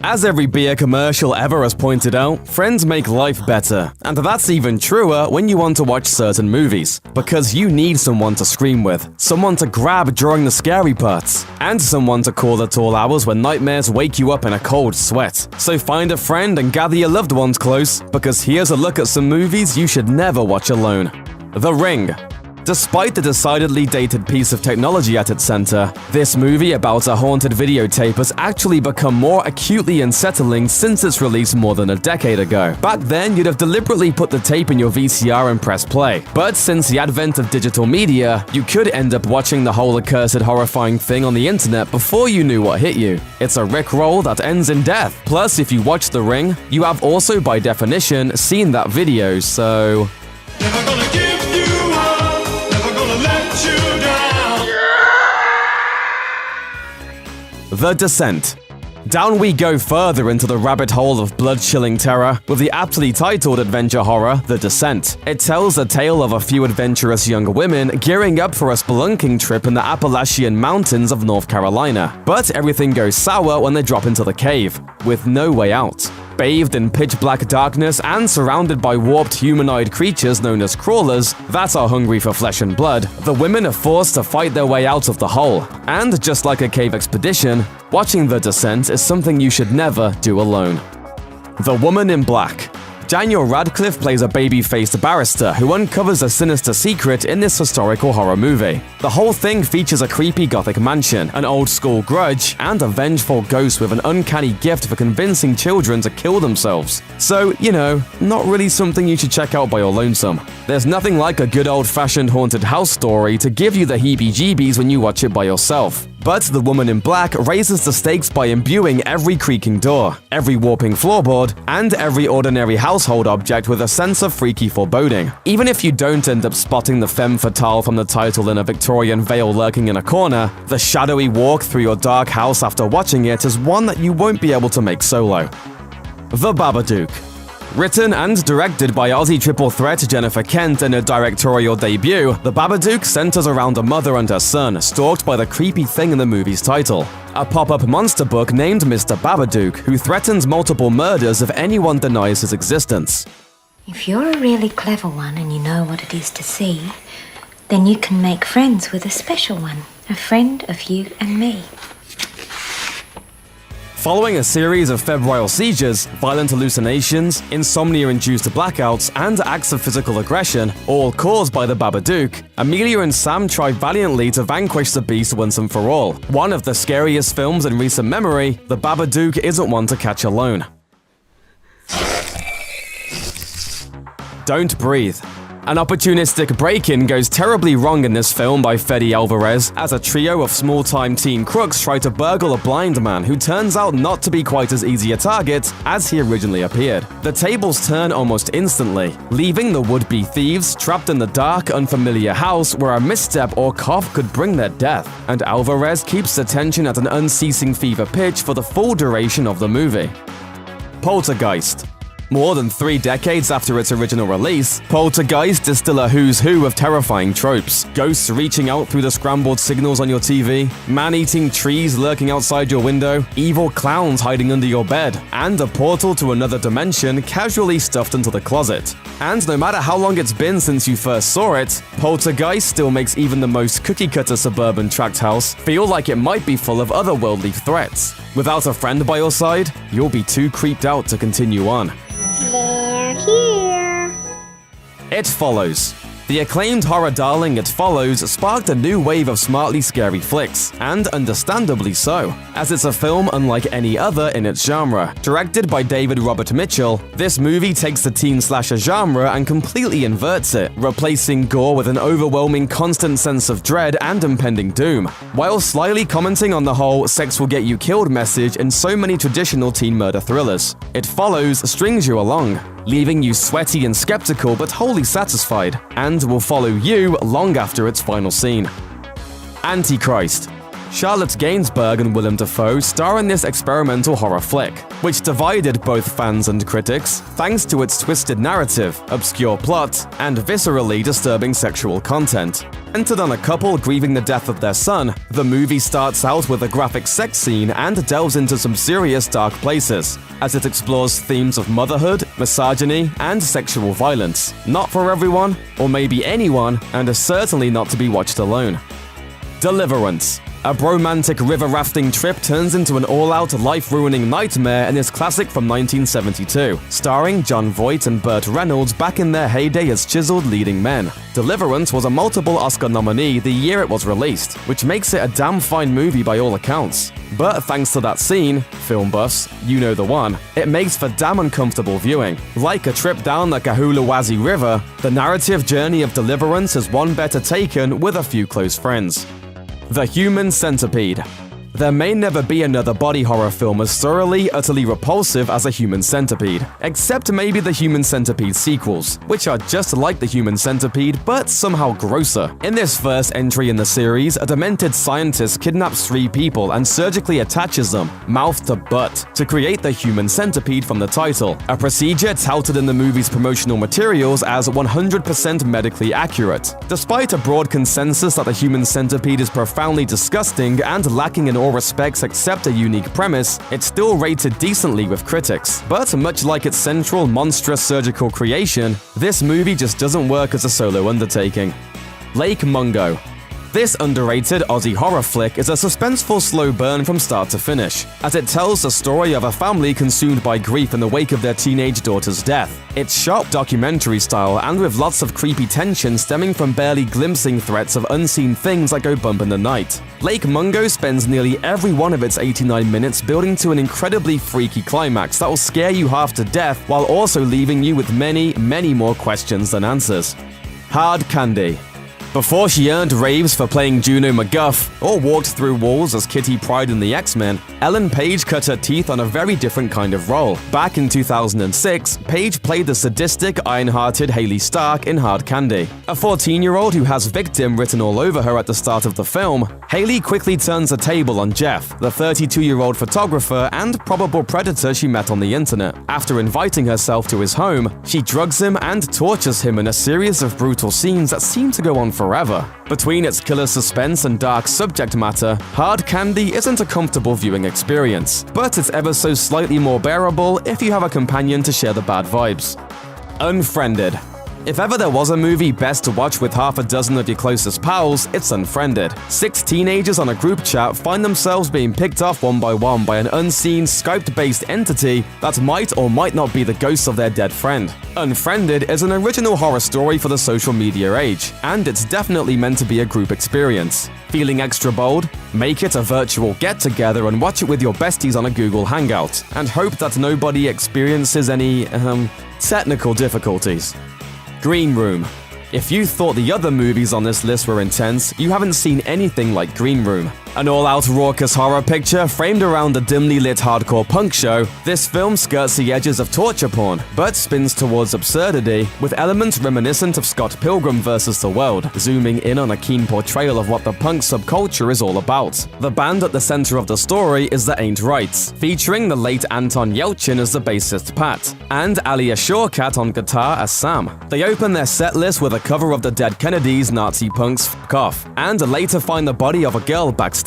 As every beer commercial ever has pointed out, friends make life better. And that's even truer when you want to watch certain movies. Because you need someone to scream with, someone to grab during the scary parts, and someone to call at all hours when nightmares wake you up in a cold sweat. So find a friend and gather your loved ones close, because here's a look at some movies you should never watch alone. The Ring. Despite the decidedly dated piece of technology at its center, this movie about a haunted videotape has actually become more acutely unsettling since its release more than a decade ago. Back then, you'd have deliberately put the tape in your VCR and press play. But since the advent of digital media, you could end up watching the whole accursed horrifying thing on the internet before you knew what hit you. It's a rickroll that ends in death. Plus, if you watch The Ring, you have also by definition seen that video, so... Never gonna give you up, never gonna let you down. The Descent. Down we go further into the rabbit hole of blood-chilling terror with the aptly titled adventure horror, The Descent. It tells the tale of a few adventurous young women gearing up for a spelunking trip in the Appalachian Mountains of North Carolina. But everything goes sour when they drop into the cave, with no way out. Bathed in pitch-black darkness and surrounded by warped humanoid creatures known as crawlers that are hungry for flesh and blood, the women are forced to fight their way out of the hole. And just like a cave expedition, watching The Descent is something you should never do alone. The Woman in Black. Daniel Radcliffe plays a baby-faced barrister who uncovers a sinister secret in this historical horror movie. The whole thing features a creepy gothic mansion, an old-school grudge, and a vengeful ghost with an uncanny gift for convincing children to kill themselves. So, you know, not really something you should check out by your lonesome. There's nothing like a good old-fashioned haunted house story to give you the heebie-jeebies when you watch it by yourself. But The Woman in Black raises the stakes by imbuing every creaking door, every warping floorboard, and every ordinary household object with a sense of freaky foreboding. Even if you don't end up spotting the femme fatale from the title in a Victorian veil lurking in a corner, the shadowy walk through your dark house after watching it is one that you won't be able to make solo. The Babadook. Written and directed by Aussie triple threat Jennifer Kent in her directorial debut, The Babadook centers around a mother and her son stalked by the creepy thing in the movie's title. A pop-up monster book named Mr. Babadook, who threatens multiple murders if anyone denies his existence. If you're a really clever one and you know what it is to see, then you can make friends with a special one, a friend of you and me. Following a series of febrile seizures, violent hallucinations, insomnia-induced blackouts, and acts of physical aggression, all caused by the Babadook, Amelia and Sam try valiantly to vanquish the beast once and for all. One of the scariest films in recent memory, the Babadook isn't one to catch alone. Don't Breathe. An opportunistic break-in goes terribly wrong in this film by Fede Alvarez as a trio of small-time teen crooks try to burgle a blind man who turns out not to be quite as easy a target as he originally appeared. The tables turn almost instantly, leaving the would-be thieves trapped in the dark, unfamiliar house where a misstep or cough could bring their death, and Alvarez keeps the tension at an unceasing fever pitch for the full duration of the movie. Poltergeist. More than 3 decades after its original release, Poltergeist is still a who's who of terrifying tropes. Ghosts reaching out through the scrambled signals on your TV, man-eating trees lurking outside your window, evil clowns hiding under your bed, and a portal to another dimension casually stuffed into the closet. And no matter how long it's been since you first saw it, Poltergeist still makes even the most cookie-cutter suburban tract house feel like it might be full of otherworldly threats. Without a friend by your side, you'll be too creeped out to continue on. They're here. It Follows. The acclaimed horror darling It Follows sparked a new wave of smartly scary flicks, and understandably so, as it's a film unlike any other in its genre. Directed by David Robert Mitchell, this movie takes the teen slasher genre and completely inverts it, replacing gore with an overwhelming constant sense of dread and impending doom, while slyly commenting on the whole sex will get you killed message in so many traditional teen murder thrillers. It Follows strings you along, leaving you sweaty and skeptical but wholly satisfied, and will follow you long after its final scene. Antichrist. Charlotte Gainsbourg and Willem Dafoe star in this experimental horror flick, which divided both fans and critics thanks to its twisted narrative, obscure plot, and viscerally disturbing sexual content. Centered on a couple grieving the death of their son, the movie starts out with a graphic sex scene and delves into some serious dark places, as it explores themes of motherhood, misogyny, and sexual violence. Not for everyone, or maybe anyone, and is certainly not to be watched alone. Deliverance. A bromantic river rafting trip turns into an all-out, life-ruining nightmare in this classic from 1972, starring Jon Voight and Burt Reynolds back in their heyday as chiseled leading men. Deliverance was a multiple Oscar nominee the year it was released, which makes it a damn fine movie by all accounts. But thanks to that scene, film buffs, you know the one, it makes for damn uncomfortable viewing. Like a trip down the Kahulowazi River, the narrative journey of Deliverance is one better taken with a few close friends. The Human Centipede. There may never be another body horror film as thoroughly, utterly repulsive as A Human Centipede, except maybe the Human Centipede sequels, which are just like the Human Centipede but somehow grosser. In this first entry in the series, a demented scientist kidnaps 3 people and surgically attaches them, mouth to butt, to create the Human Centipede from the title, a procedure touted in the movie's promotional materials as 100% medically accurate. Despite a broad consensus that the Human Centipede is profoundly disgusting and lacking in all respects except a unique premise, it's still rated decently with critics. But much like its central monstrous surgical creation, this movie just doesn't work as a solo undertaking. Lake Mungo. This underrated Aussie horror flick is a suspenseful slow burn from start to finish, as it tells the story of a family consumed by grief in the wake of their teenage daughter's death. It's sharp documentary style and with lots of creepy tension stemming from barely glimpsing threats of unseen things that go bump in the night. Lake Mungo spends nearly every one of its 89 minutes building to an incredibly freaky climax that will scare you half to death while also leaving you with many, many more questions than answers. Hard Candy. Before she earned raves for playing Juno MacGuff or walked through walls as Kitty Pryde in the X-Men, Ellen Page cut her teeth on a very different kind of role. Back in 2006, Page played the sadistic, iron-hearted Hayley Stark in Hard Candy. A 14-year-old who has victim written all over her at the start of the film, Hayley quickly turns the table on Jeff, the 32-year-old photographer and probable predator she met on the internet. After inviting herself to his home, she drugs him and tortures him in a series of brutal scenes that seem to go on forever. Between its killer suspense and dark subject matter, Hard Candy isn't a comfortable viewing experience, but it's ever so slightly more bearable if you have a companion to share the bad vibes. Unfriended. If ever there was a movie best to watch with half a dozen of your closest pals, it's Unfriended. 6 teenagers on a group chat find themselves being picked off one by an unseen, Skype-based entity that might or might not be the ghost of their dead friend. Unfriended is an original horror story for the social media age, and it's definitely meant to be a group experience. Feeling extra bold? Make it a virtual get-together and watch it with your besties on a Google Hangout, and hope that nobody experiences any, technical difficulties. Green Room. If you thought the other movies on this list were intense, you haven't seen anything like Green Room. An all-out raucous horror picture framed around a dimly lit hardcore punk show, this film skirts the edges of torture porn, but spins towards absurdity, with elements reminiscent of Scott Pilgrim vs. the World, zooming in on a keen portrayal of what the punk subculture is all about. The band at the center of the story is the Ain't Rights, featuring the late Anton Yelchin as the bassist Pat, and Alia Shawkat on guitar as Sam. They open their set list with a cover of the Dead Kennedys' Nazi Punk's F*** Off, and later find the body of a girl backstage.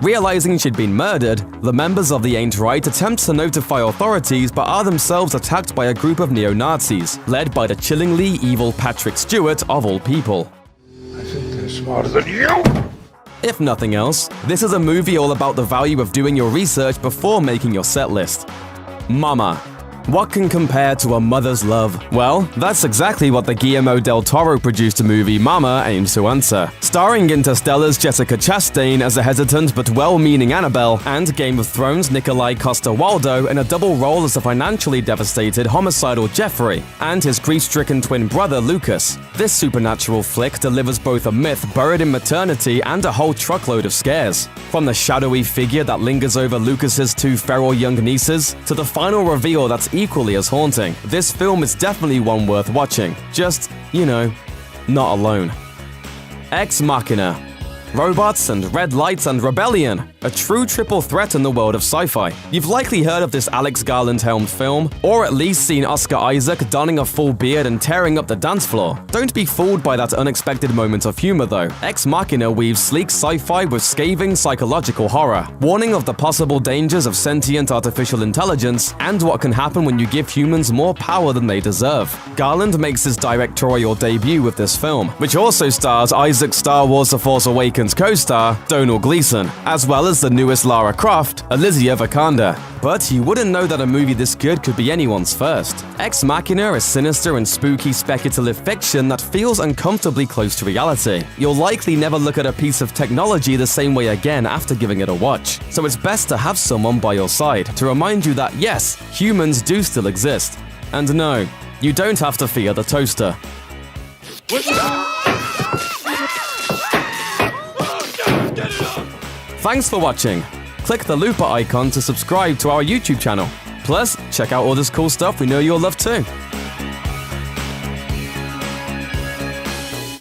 Realizing she'd been murdered, the members of the Ain't Right attempt to notify authorities but are themselves attacked by a group of neo-Nazis, led by the chillingly evil Patrick Stewart of all people. I think they're smarter than you! If nothing else, this is a movie all about the value of doing your research before making your set list. Mama. What can compare to a mother's love? Well, that's exactly what the Guillermo del Toro produced movie Mama aims to answer. Starring Interstellar's Jessica Chastain as a hesitant but well-meaning Annabelle, and Game of Thrones' Nikolai Coster-Waldau in a double role as a financially devastated homicidal Jeffrey, and his grief-stricken twin brother Lucas. This supernatural flick delivers both a myth buried in maternity and a whole truckload of scares. From the shadowy figure that lingers over Lucas's 2 feral young nieces, to the final reveal that's equally as haunting, this film is definitely one worth watching. Just, not alone. Ex Machina. robots and red lights and rebellion. A true triple threat in the world of sci-fi. You've likely heard of this Alex Garland-helmed film, or at least seen Oscar Isaac donning a full beard and tearing up the dance floor. Don't be fooled by that unexpected moment of humor though. Ex Machina weaves sleek sci-fi with scathing psychological horror, warning of the possible dangers of sentient artificial intelligence and what can happen when you give humans more power than they deserve. Garland makes his directorial debut with this film, which also stars Isaac's Star Wars The Force Awakens co-star, Domhnall Gleeson, as well as the newest Lara Croft, Alicia Vikander. But you wouldn't know that a movie this good could be anyone's first. Ex Machina is sinister and spooky speculative fiction that feels uncomfortably close to reality. You'll likely never look at a piece of technology the same way again after giving it a watch. So it's best to have someone by your side to remind you that yes, humans do still exist. And no, you don't have to fear the toaster. Thanks for watching. Click the looper icon to subscribe to our YouTube channel. Plus, check out all this cool stuff we know you'll love too.